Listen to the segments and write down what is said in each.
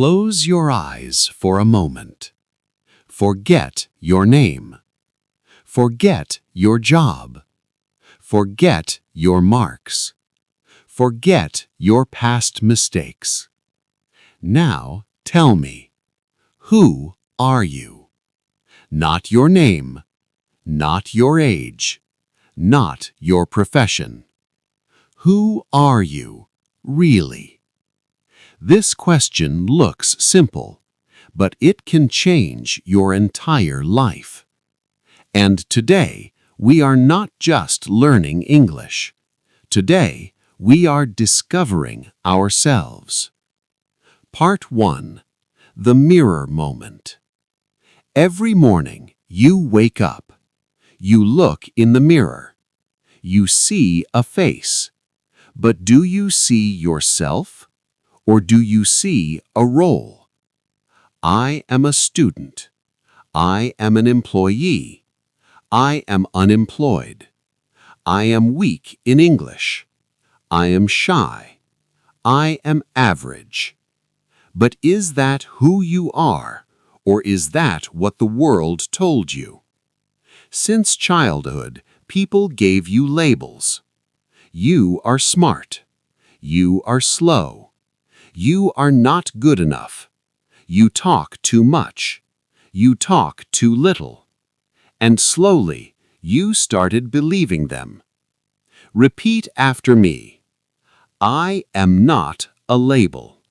Close your eyes for a moment. Forget your name. Forget your job. Forget your marks. Forget your past mistakes. Now tell me, who are you? Not your name, not your age, not your profession. Who are you, really? This question looks simple, but it can change your entire life. And today, we are not just learning English. Today, we are discovering ourselves. Part 1. The mirror moment. Every morning, you wake up. You look in the mirror. You see a face. But do you see yourself? Or do you see a role? I am a student. I am an employee. I am unemployed. I am weak in English. I am shy. I am average. But is that who you are, or is that what the world told you? Since childhood, people gave you labels. You are smart. You are slow. You are not good enough. You talk too much. You talk too little. And slowly, you started believing them. Repeat after me. I am not a label.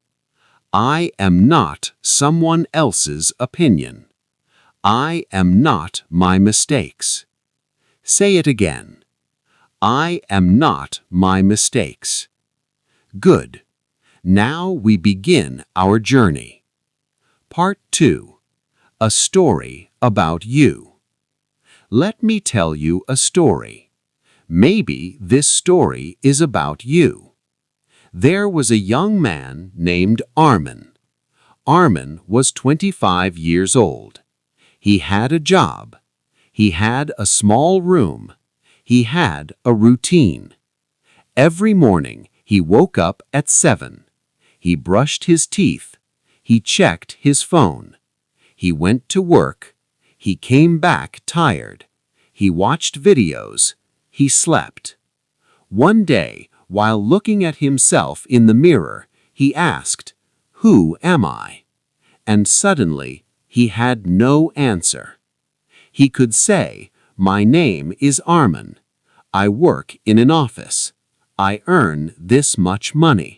I am not someone else's opinion. I am not my mistakes. Say it again. I am not my mistakes. Good. Now we begin our journey. Part 2. A story about you. Let me tell you a story. Maybe this story is about you. There was a young man named Armin. Armin was 25 years old. He had a job. He had a small room. He had a routine. Every morning he woke up at 7. He brushed his teeth. He checked his phone. He went to work. He came back tired. He watched videos. He slept. One day, while looking at himself in the mirror, he asked, "Who am I?" And suddenly, he had no answer. He could say, "My name is Armin. I work in an office. I earn this much money."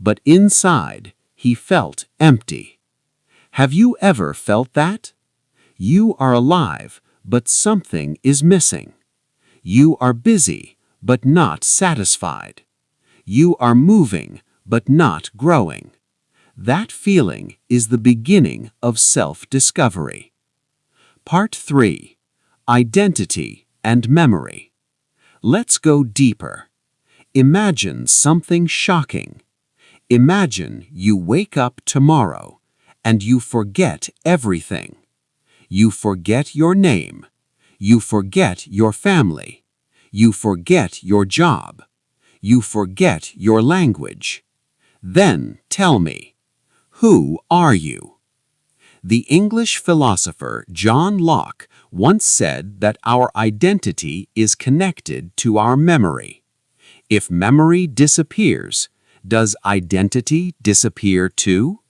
But inside, he felt empty. Have you ever felt that? You are alive, but something is missing. You are busy, but not satisfied. You are moving, but not growing. That feeling is the beginning of self-discovery. Part 3. Identity and memory. Let's go deeper. Imagine something shocking. Imagine you wake up tomorrow and you forget everything. You forget your name. You forget your family. You forget your job. You forget your language. Then tell me, who are you? The English philosopher John Locke once said that our identity is connected to our memory. If memory disappears, does identity disappear too?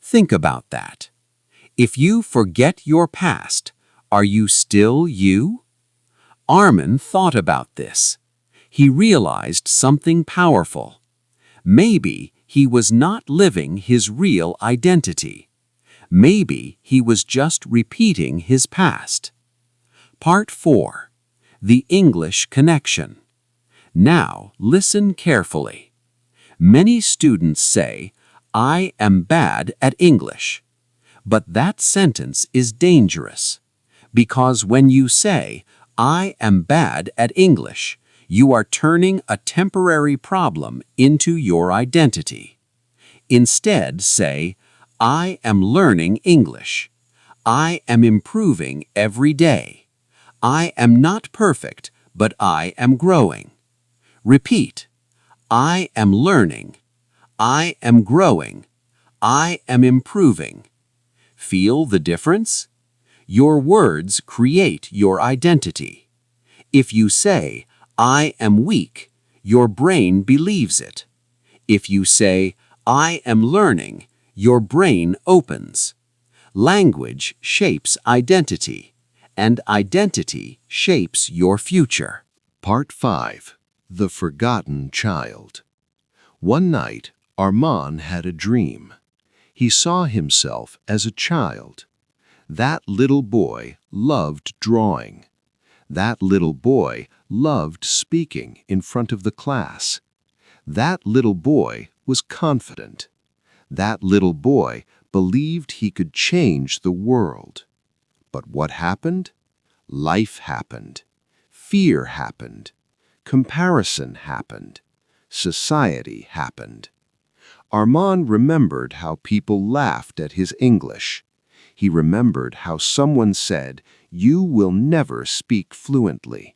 Think about that. If you forget your past, are you still you? Armin thought about this. He realized something powerful. Maybe he was not living his real identity. Maybe he was just repeating his past. Part 4. The English connection. Now listen carefully. Many students say, "I am bad at English." But that sentence is dangerous, because when you say, "I am bad at English," you are turning a temporary problem into your identity. Instead, say, "I am learning English. I am improving every day. I am not perfect, but I am growing." Repeat, "I am learning. I am growing. I am improving. Feel the difference? Your words create your identity. If you say, I am weak, your brain believes it. If you say, I am learning, your brain opens. Language shapes identity, and identity shapes your future. Part 5. The Forgotten Child. One night, Armand had a dream. He saw himself as a child. That little boy loved drawing. That little boy loved speaking in front of the class. That little boy was confident. That little boy believed he could change the world. But what happened? Life happened. Fear happened. Comparison happened. Society happened. Armand remembered how people laughed at his English. He remembered how someone said, "You will never speak fluently."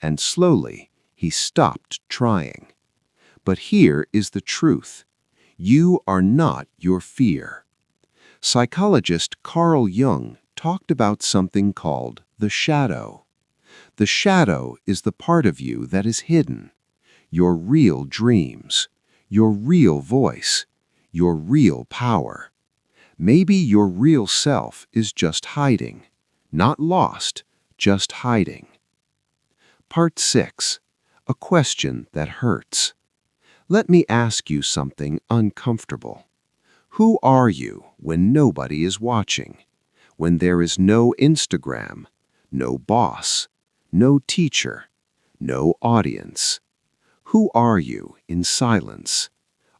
And slowly, he stopped trying. But here is the truth. You are not your fear. Psychologist Carl Jung talked about something called the shadow. The shadow is the part of you that is hidden. Your real dreams, your real voice, your real power. Maybe your real self is just hiding, not lost, just hiding. Part 6. A question that hurts. Let me ask you something uncomfortable. Who are you when nobody is watching? When there is no Instagram, no boss, no teacher, no audience? Who are you in silence?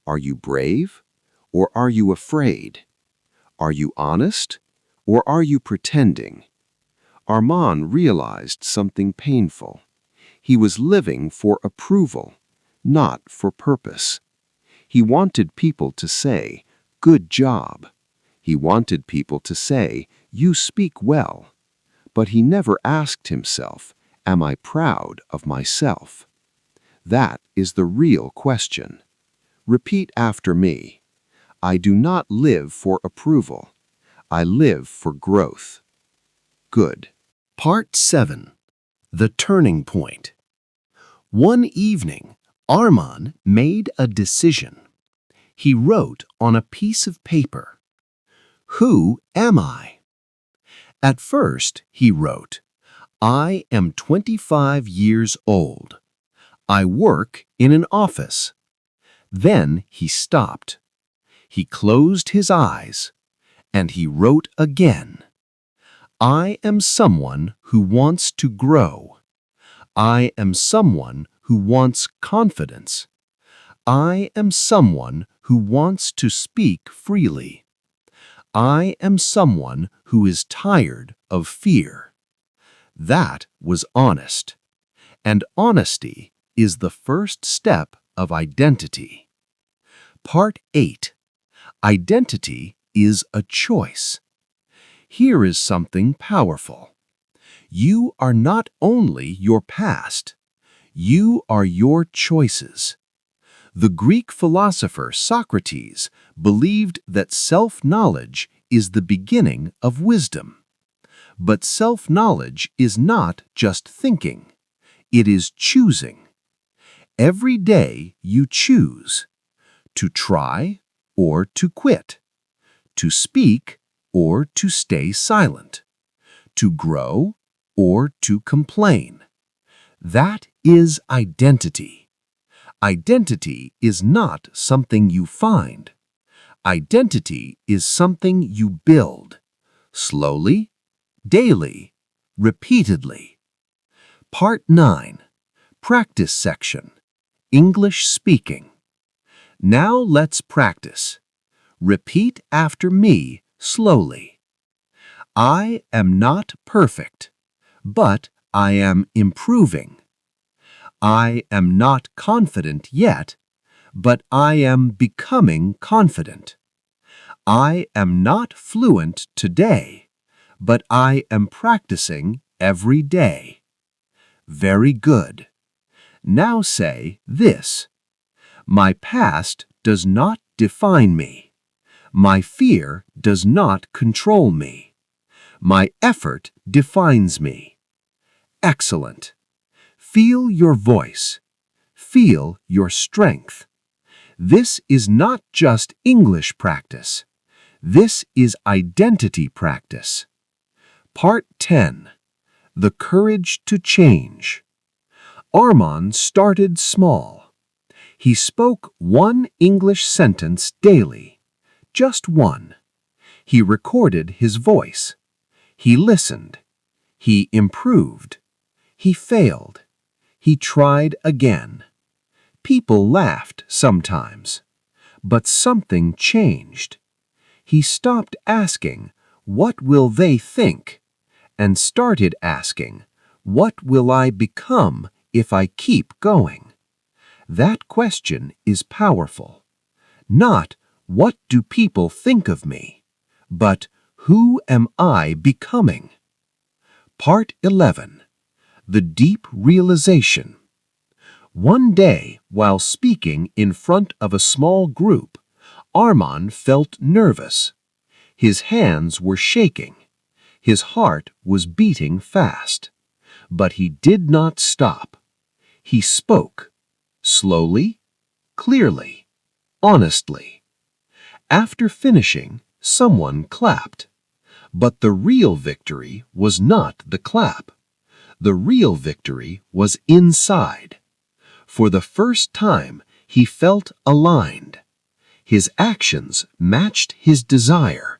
Are you brave or are you afraid? Are you honest or are you pretending? Armand realized something painful. He was living for approval, not for purpose. He wanted people to say, "Good job." He wanted people to say, "You speak well." But he never asked himself, "Am I proud of myself?" That is the real question. Repeat after me. I do not live for approval. I live for growth. Good. Part 7. The Turning Point. One evening, Armand made a decision. He wrote on a piece of paper, "Who am I?" At first, he wrote, "I am 25 years old. I work in an office." Then he stopped. He closed his eyes, and he wrote again, "I am someone who wants to grow. I am someone who wants confidence. I am someone who wants to speak freely. I am someone who is tired of fear." That was honest. And honesty is the first step of identity. Part 8. Identity is a choice. Here is something powerful. You are not only your past, you are your choices. The Greek philosopher Socrates believed that self-knowledge is the beginning of wisdom. But self-knowledge is not just thinking. It is choosing. Every day you choose to try or to quit, to speak or to stay silent, to grow or to complain. That is identity. Identity is not something you find. Identity is something you build, slowly, daily, repeatedly. Part 9. Practice section. English speaking. Now let's practice. Repeat after me slowly. I am not perfect, but I am improving. I am not confident yet, but I am becoming confident. I am not fluent today, but I am practicing every day. Very good. Now say this. My past does not define me. My fear does not control me. My effort defines me. Excellent. Feel your voice. Feel your strength. This is not just English practice. This is identity practice. Part 10. The courage to change. Armand started small. He spoke one English sentence daily. Just one. He recorded his voice. He listened. He improved. He failed. He tried again. People laughed sometimes. But something changed. He stopped asking, "What will they think?" and started asking, "What will I become if I keep going?" That question is powerful. Not, "What do people think of me?" but, "Who am I becoming?" Part 11. The Deep Realization. One day, while speaking in front of a small group, Armand felt nervous. His hands were shaking. His heart was beating fast. But he did not stop. He spoke. Slowly, clearly, honestly. After finishing, someone clapped. But the real victory was not the clap. The real victory was inside. For the first time, he felt aligned. His actions matched his desire.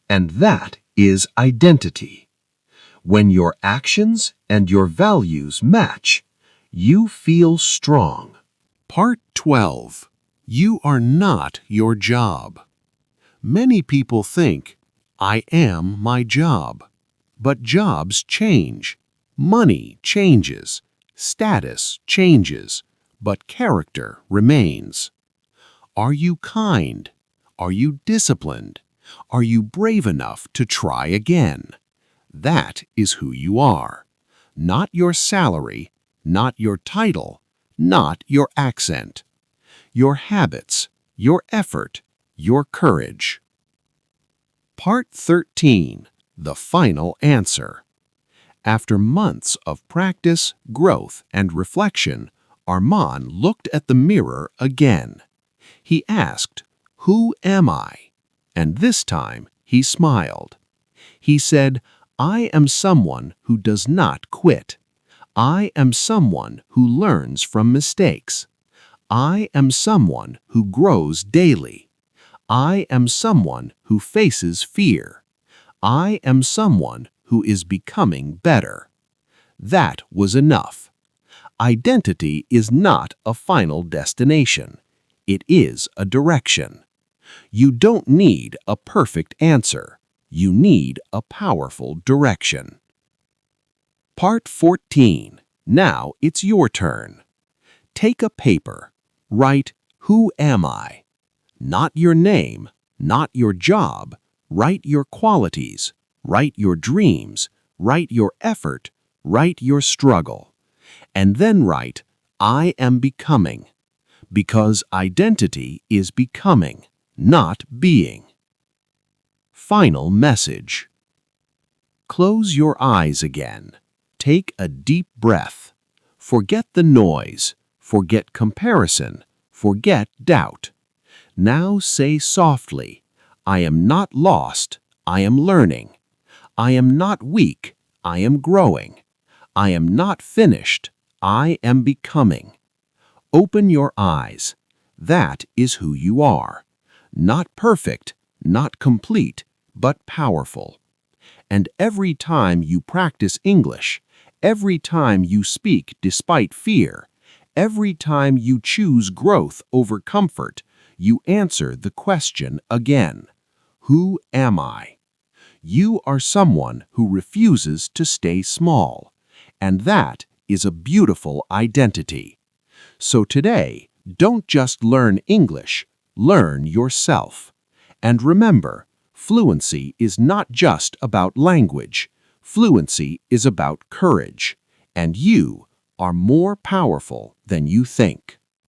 And that is identity. When your actions and your values match, you feel strong. Part 12. You are not your job. Many people think, I am my job. But jobs change. Money changes. Status changes. But character remains. Are you kind? Are you disciplined? Are you brave enough to try again? That is who you are. Not your salary, not your title, not your accent. Your habits, your effort, your courage. Part 13. The Final Answer. After months of practice, growth, and reflection, Armand looked at the mirror again. He asked, "Who am I?" And this time he smiled. He said, "I am someone who does not quit. I am someone who learns from mistakes. I am someone who grows daily. I am someone who faces fear. I am someone who is becoming better." That was enough. Identity is not a final destination. It is a direction. You don't need a perfect answer. You need a powerful direction. Part 14. Now it's your turn. Take a paper. Write, "Who am I?" Not your name, not your job. Write your qualities. Write your dreams. Write your effort. Write your struggle. And then write, "I am becoming." Because identity is becoming, not being. Final message. Close your eyes again. Take a deep breath. Forget the noise. Forget comparison. Forget doubt. Now say softly, "I am not lost. I am learning. I am not weak. I am growing. I am not finished. I am becoming." Open your eyes. That is who you are. Not perfect, not complete, but powerful. And every time you practice English, every time you speak despite fear, every time you choose growth over comfort, you answer the question again. Who am I? You are someone who refuses to stay small. And that is a beautiful identity. So today, don't just learn English, learn yourself. And remember, fluency is not just about language. Fluency is about courage. And you are more powerful than you think.